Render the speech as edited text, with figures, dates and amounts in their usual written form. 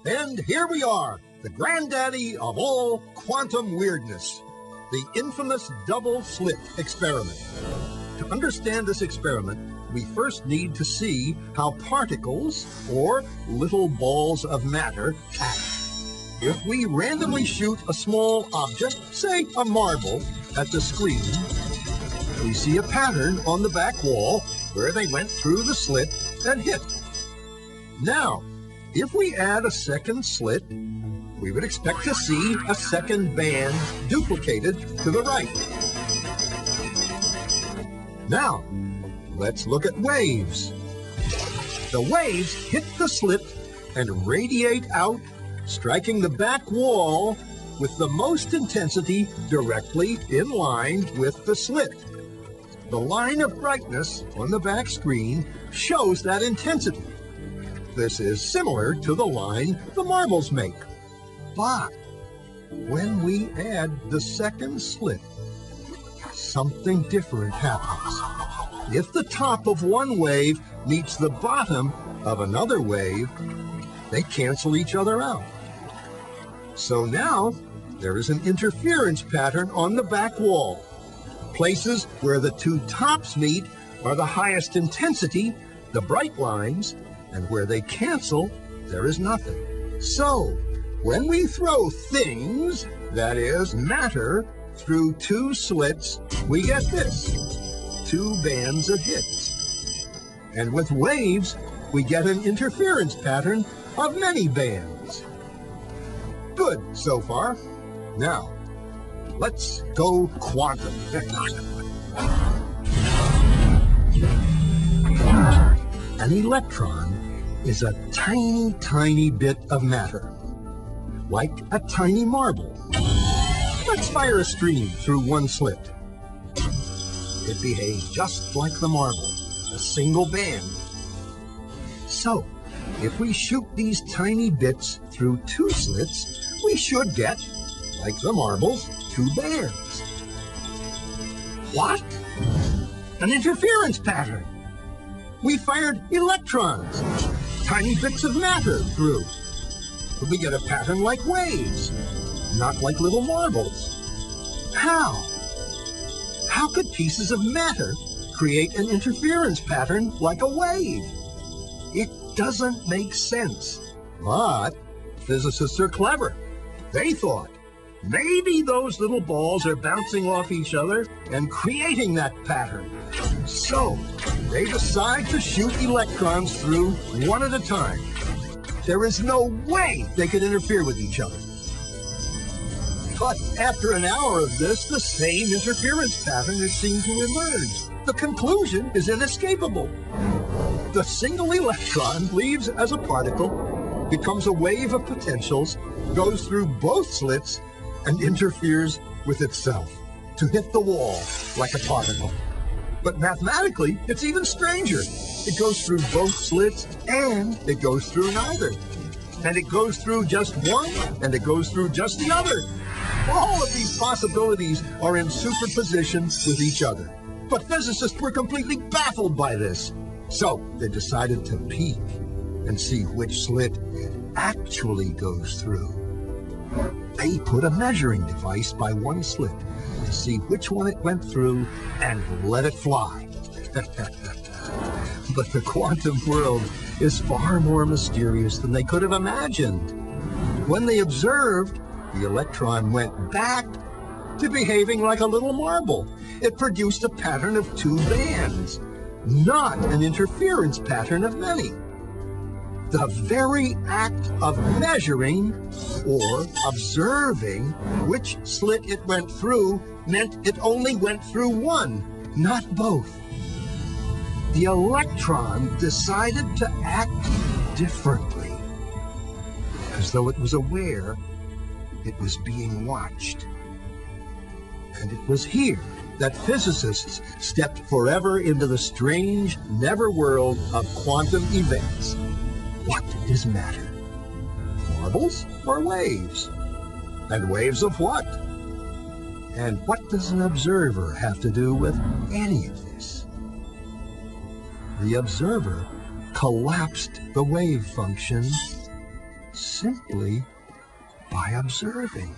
And here we are, the granddaddy of all quantum weirdness, the infamous double-slit experiment. To understand this experiment, we first need to see how particles, or little balls of matter, act. If we randomly shoot a small object, say a marble, at the screen, we see a pattern on the back wall where they went through the slit and hit. Now, if we add a second slit, we would expect to see a second band duplicated to the right. Now, let's look at waves. The waves hit the slit and radiate out, striking the back wall with the most intensity directly in line with the slit. The line of brightness on the back screen shows that intensity. This is similar to the line the marbles make. But when we add the second slit, something different happens. If the top of one wave meets the bottom of another wave, they cancel each other out. So now there is an interference pattern on the back wall. Places where the two tops meet are the highest intensity, the bright lines, and where they cancel, there is nothing. So, when we throw things, that is, matter, through two slits, we get this, two bands of hits. And with waves, we get an interference pattern of many bands. Good so far. Now, let's go quantum. An electron is a tiny, tiny bit of matter, like a tiny marble. Let's fire a stream through one slit. It behaves just like the marble, a single band. So, if we shoot these tiny bits through two slits, we should get, like the marbles, two bands. What? An interference pattern. We fired electrons, tiny bits of matter through. But we get a pattern like waves, not like little marbles. How? How could pieces of matter create an interference pattern like a wave? It doesn't make sense. But physicists are clever. They thought, maybe those little balls are bouncing off each other and creating that pattern. So, they decide to shoot electrons through one at a time. There is no way they could interfere with each other. But after an hour of this, the same interference pattern is seen to emerge. The conclusion is inescapable. The single electron leaves as a particle, becomes a wave of potentials, goes through both slits, and interferes with itself to hit the wall like a particle. But mathematically, it's even stranger. It goes through both slits and it goes through neither. And it goes through just one and it goes through just the other. All of these possibilities are in superposition with each other. But physicists were completely baffled by this. So they decided to peek and see which slit it actually goes through. They put a measuring device by one slit to see which one it went through and let it fly. But the quantum world is far more mysterious than they could have imagined. When they observed, the electron went back to behaving like a little marble. It produced a pattern of two bands, not an interference pattern of many. The very act of measuring or observing which slit it went through meant it only went through one, not both. The electron decided to act differently, as though it was aware it was being watched. And it was here that physicists stepped forever into the strange, never-world of quantum events. What is matter? Marbles or waves? And waves of what? And what does an observer have to do with any of this? The observer collapsed the wave function simply by observing.